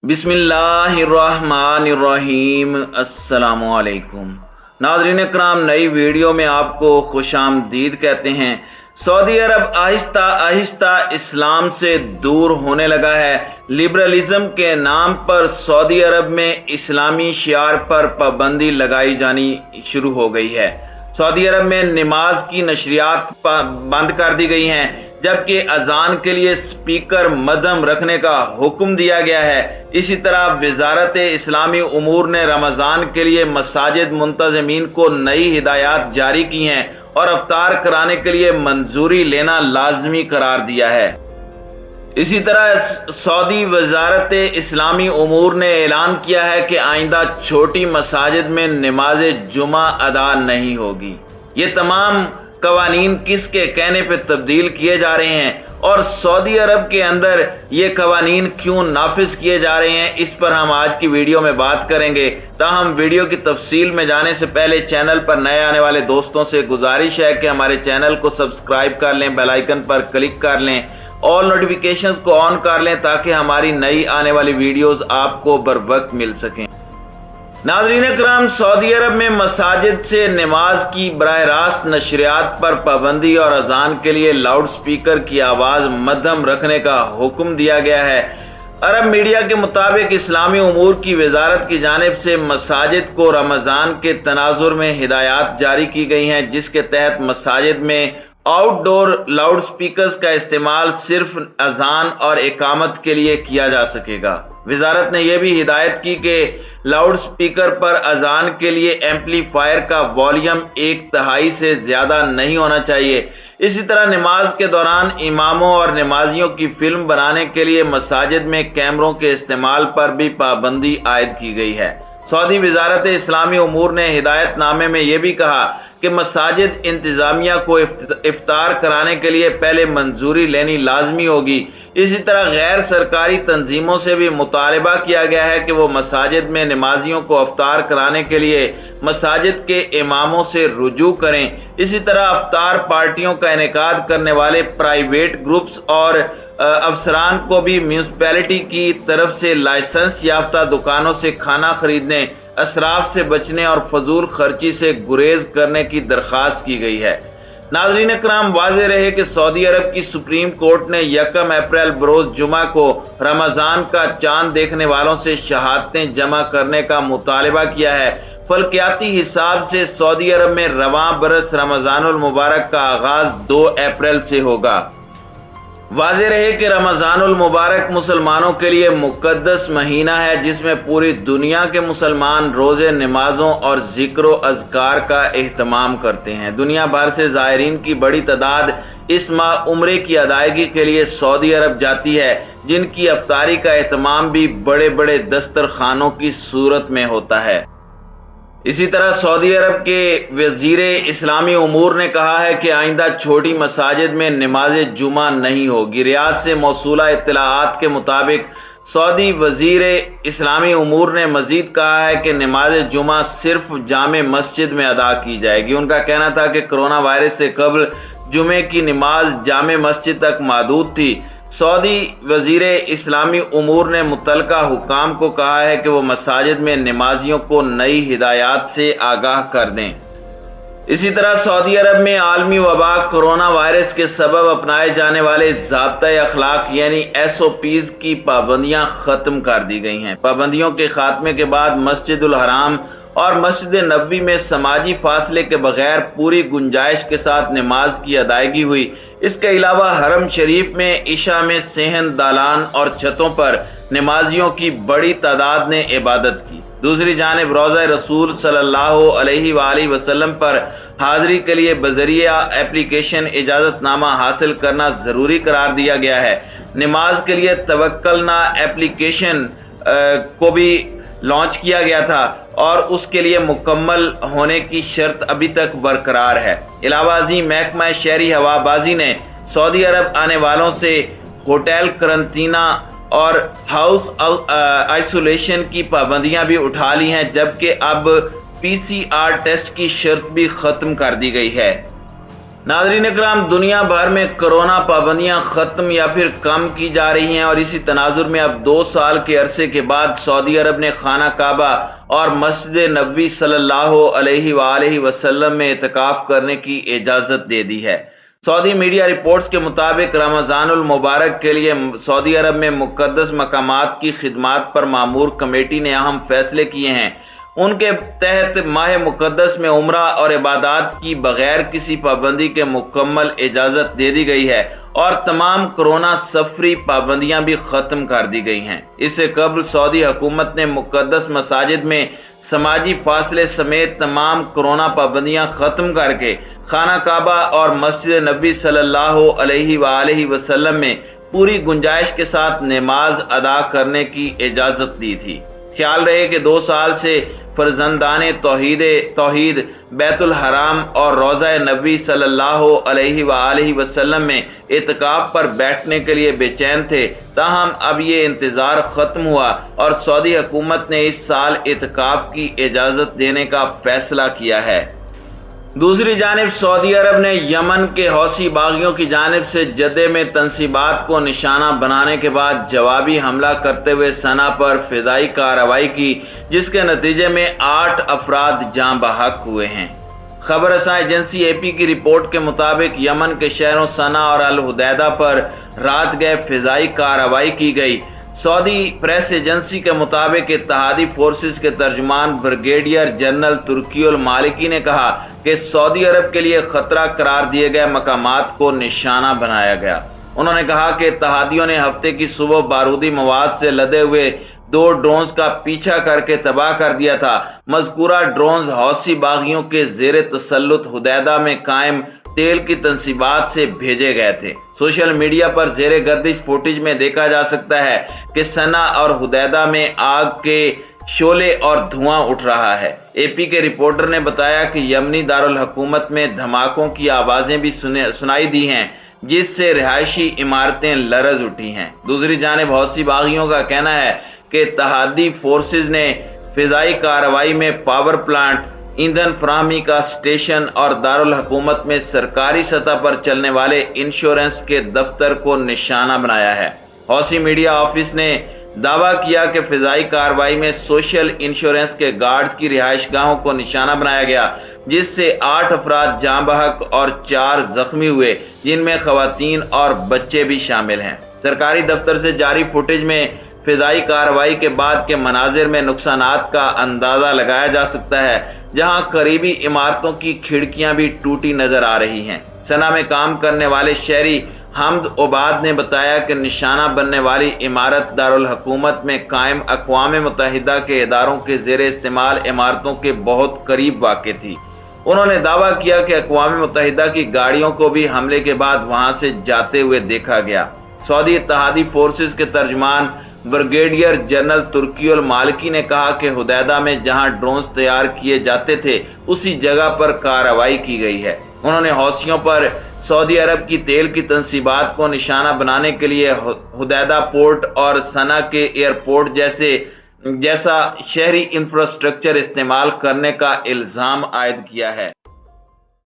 बिस्मिल्लाहिर्रहमानिर्रहीम। अस्सलामुअलैकुम नाज़रीन कराम, नई वीडियो में आपको खुशामदीद कहते हैं। सऊदी अरब आहिस्ता आहिस्ता इस्लाम से दूर होने लगा है। लिबरलिज्म के नाम पर सऊदी अरब में इस्लामी शियार पर पाबंदी लगाई जानी शुरू हो गई है। सऊदी अरब में नमाज की नशरियात बंद कर दी गई हैं, जबकि अजान के लिए स्पीकर मदम रखने का हुक्म दिया गया है। इसी तरह वजारत इस्लामी उमूर ने रमज़ान के लिए मसाजिद मुंतज़मीन को नई हिदायत जारी की हैं और अफ्तार कराने के लिए मंजूरी लेना लाजमी करार दिया है। इसी तरह सऊदी वजारत इस्लामी उमूर ने ऐलान किया है कि आइंदा छोटी मसाजिद में नमाज जुमा अदा नहीं होगी। ये तमाम कवानीन किसके कहने पे तब्दील किए जा रहे हैं और सऊदी अरब के अंदर ये कवानीन क्यों नाफिज किए जा रहे हैं, इस पर हम आज की वीडियो में बात करेंगे। ताहम वीडियो की तफसील में जाने से पहले चैनल पर नए आने वाले दोस्तों से गुजारिश है कि हमारे चैनल को सब्सक्राइब कर लें, बेल आइकन पर क्लिक कर लें, ऑल नोटिफिकेशंस को ऑन कर लें ताकि हमारी नई आने वाली वीडियोस आपको बर वक्त मिल सकें। नाज़रीन कराम, सऊदी अरब में मसाजिद से नमाज की बराह रास्त नशरियात पर पाबंदी और अजान के लिए लाउड स्पीकर की आवाज़ मध्यम रखने का हुक्म दिया गया है। अरब मीडिया के मुताबिक इस्लामी उमूर की वजारत की जानिब से मसाजिद को रमज़ान के तनाजुर में हिदायत जारी की गई हैं, जिसके तहत मसाजिद में आउटडोर लाउड स्पीकर्स का इस्तेमाल सिर्फ अजान और इकामत के लिए किया जा सकेगा। वजारत ने यह भी हिदायत की कि लाउड स्पीकर पर अजान के लिए एम्पलीफायर का वॉल्यूम 1/3 से ज्यादा नहीं होना चाहिए। इसी तरह नमाज के दौरान इमामों और नमाजियों की फिल्म बनाने के लिए मसाजिद में कैमरों के इस्तेमाल पर भी पाबंदी आयद की गई है। सऊदी वजारत इस्लामी उमूर ने हिदायत नामे में यह भी कहा कि मसाजिद इंतजामिया को इफ्तार कराने के लिए पहले मंजूरी लेनी लाजमी होगी। इसी तरह गैर सरकारी तंजीमों से भी मुतालबा किया गया है कि वो मसाजिद में नमाजियों को अफ्तार कराने के लिए मसाजिद के इमामों से रुजू करें। इसी तरह अफ्तार पार्टियों का इनेकाद करने वाले प्राइवेट ग्रुप्स और अफसरान को भी म्यूनसिपैलिटी की तरफ से लाइसेंस याफ्ता दुकानों से खाना खरीदने, असराफ से बचने और फजूल खर्ची से गुरेज करने की दरख्वास्त की गई है। नाज़रीन कराम, वाज़ेह रहे कि सऊदी अरब की सुप्रीम कोर्ट ने 1 अप्रैल बरोज जुमा को रमज़ान का चांद देखने वालों से शहादतें जमा करने का मुतालबा किया है। फलकियाती हिसाब से सऊदी अरब में रवां बरस रमज़ानुल मुबारक का आगाज 2 अप्रैल से होगा। वाज़ेह रहे कि रमज़ानुल मुबारक मुसलमानों के लिए मुक़द्दस महीना है, जिसमें पूरी दुनिया के मुसलमान रोज़े, नमाजों और ज़िक्र अज़कार का एहतमाम करते हैं। दुनिया भर से ज़ायरीन की बड़ी तादाद इस माह उम्रे की अदायगी के लिए सऊदी अरब जाती है, जिनकी अफ्तारी का एहतमाम भी बड़े बड़े दस्तरखानों की सूरत में होता है। इसी तरह सऊदी अरब के वज़ीरे इस्लामी उमूर ने कहा है कि आइंदा छोटी मसाजिद में नमाज जुमा नहीं होगी। रियाद से मौसूला इत्तलाआत के मुताबिक सऊदी वज़ीरे इस्लामी उमूर ने मजीद कहा है कि नमाज जुमा सिर्फ जामे मस्जिद में अदा की जाएगी। उनका कहना था कि कोरोना वायरस से कबल जुमे की नमाज जामे मस्जिद तक महदूद थी। सऊदी वज़ीरे इस्लामी उमूर ने मुतलका हुकाम को कहा है कि वो मसाजिद में नमाजियों को नई हिदायत से आगाह कर दें। इसी तरह सऊदी अरब में आलमी वबा कोरोना वायरस के सबब अपनाए जाने वाले ज़ाब्ता अखलाक यानी SOPs की पाबंदियां ख़त्म कर दी गई हैं। पाबंदियों के खात्मे के बाद मस्जिदुल हराम और मस्जिद नबवी में समाजी फासले के बगैर पूरी गुंजाइश के साथ नमाज की अदायगी हुई। इसके अलावा हरम शरीफ में इशा में सेहन, दालान और छतों पर नमाजियों की बड़ी तादाद ने इबादत की। दूसरी जानिब रोज़ा रसूल सल्लल्लाहु अलैहि वसल्लम पर हाजिरी के लिए बजरिया एप्लीकेशन इजाज़तनामा हासिल करना ज़रूरी करार दिया गया है। नमाज के लिए तवक्कलना एप्लीकेशन को भी लॉन्च किया गया था और उसके लिए मुकम्मल होने की शर्त अभी तक बरकरार है। इलाहाबादी महकमा शहरी हवाबाजी ने सऊदी अरब आने वालों से होटल करंतना और हाउस आइसोलेशन की पाबंदियां भी उठा ली हैं, जबकि अब PCR टेस्ट की शर्त भी खत्म कर दी गई है। नाज़रीन इकराम, दुनिया भर में कोरोना पाबंदियां ख़त्म या फिर कम की जा रही हैं और इसी तनाजुर में अब 2 साल के अरसे के बाद सऊदी अरब ने खाना काबा और मस्जिद नबवी सल्लल्लाहु अलैहि वसल्लम में इतिकाफ करने की इजाज़त दे दी है। सऊदी मीडिया रिपोर्ट्स के मुताबिक रमज़ानुल मुबारक के लिए सऊदी अरब में मुक़द्दस मकामात की खिदमात पर मामूर कमेटी ने अहम फैसले किए हैं। उनके तहत माह मुक़द्दस में उम्रा और इबादत की बगैर किसी पाबंदी के मुकम्मल इजाज़त दे दी गई है और तमाम कोरोना सफरी पाबंदियां भी ख़त्म कर दी गई हैं। इससे कबल सऊदी हुकूमत ने मुक़द्दस मसाजिद में समाजी फासले समेत तमाम कोरोना पाबंदियां ख़त्म करके खाना काबा और मस्जिद नबी सल्लल्लाहु अलैहि वसल्लम में पूरी गुंजाइश के साथ नमाज अदा करने की इजाज़त दी थी। ख्याल रहे कि 2 साल से फर्जंदाने तौहीद बैतुल हराम और रोज़ा नबी सल्लल्लाहु अलैहि वसल्लम में इतिकाफ पर बैठने के लिए बेचैन थे, ताहम अब ये इंतज़ार ख़त्म हुआ और सऊदी हुकूमत ने इस साल इतिकाफ की इजाज़त देने का फैसला किया है। दूसरी जानिब सऊदी अरब ने यमन के हौसी बागियों की जानिब से जद्दे में तंसीबात को निशाना बनाने के बाद जवाबी हमला करते हुए सना पर फ़िज़ाई कार्रवाई की, जिसके नतीजे में 8 अफराद जाँ बहक हुए हैं। खबर रसां एजेंसी AP की रिपोर्ट के मुताबिक यमन के शहरों सना और अल हुदैदा पर रात गए फ़िज़ाई कार्रवाई की गई। सऊदी प्रेस एजेंसी के मुताबिक इत्तेहादी फोर्सेस के तर्जुमान ब्रिगेडियर जनरल तुर्कीउल मालिकी ने कहा कि सऊदी अरब के लिए खतरा करार दिए गए मकामात को निशाना बनाया गया। उन्होंने कहा कि इत्तेहादियों ने हफ्ते की सुबह बारूदी मवाद से लदे हुए 2 ड्रोन्स का पीछा करके तबाह कर दिया था। मज़कूरा ड्रोन्स हौसी बागियों के ज़ेरे तसल्लुत हुदैदा में कायम तेल की तंसीबात से भेजे गए थे। सोशल मीडिया पर ज़ेरे गर्दिश फुटेज में देखा जा सकता है कि सना और हुदैदा में आग के शोले और धुआं उठ रहा है। AP के रिपोर्टर ने बताया कि यमनी दारुल हुकूमत में धमाकों की आवाज़ें भी सुनाई दी हैं, जिससे रिहायशी इमारतें लरज़ उठी हैं। दूसरी जानिब हौसी बागियों का कहना है कि इत्तेहादी फोर्सेज ने फ़िज़ाई कार्रवाई में पावर प्लांट, ईंधन फराहमी का स्टेशन और दारुल हुकूमत में सरकारी सतह पर चलने वाले इंश्योरेंस के दफ्तर को निशाना बनाया है। हौसी मीडिया ऑफिस ने दावा किया कि फ़िज़ाई कार्रवाई में सोशल इंश्योरेंस के गार्ड्स की रिहाइश गाहों को निशाना बनाया गया, जिससे 8 अफराद जाँ बहक और 4 जख्मी हुए, जिनमें खवातीन और बच्चे भी शामिल हैं। सरकारी दफ्तर से जारी फुटेज में फ़िज़ाई कार्रवाई के बाद के मनाजिर में नुकसानात का अंदाज़ा लगाया जा सकता है, जहां करीबी इमारतों की खिड़कियां भी टूटी नजर आ रही हैं। सना में काम करने वाले शहरी हमद उबाद ने बताया कि निशाना बनने वाली इमारत दारुल हुकूमत में कायम अक़वाम मुत्तहिदा के इदारों के ज़ेरे इस्तेमाल इमारतों के बहुत करीब वाक़ थी। उन्होंने दावा किया कि अक़वाम मुत्तहिदा की गाड़ियों को भी हमले के बाद वहां से जाते हुए देखा गया। सऊदी इत्तेहादी फोर्सेस के तर्जुमान ब्रिगेडियर जनरल तुर्कीउल मालिकी ने कहा कि हुदैदा में जहां ड्रोन्स तैयार किए जाते थे, उसी जगह पर कार्रवाई की गई है। उन्होंने हौसियों पर सऊदी अरब की तेल की तंसीबात को निशाना बनाने के लिए हुदैदा पोर्ट और सना के एयरपोर्ट जैसा शहरी इंफ्रास्ट्रक्चर इस्तेमाल करने का इल्ज़ाम आयद किया है।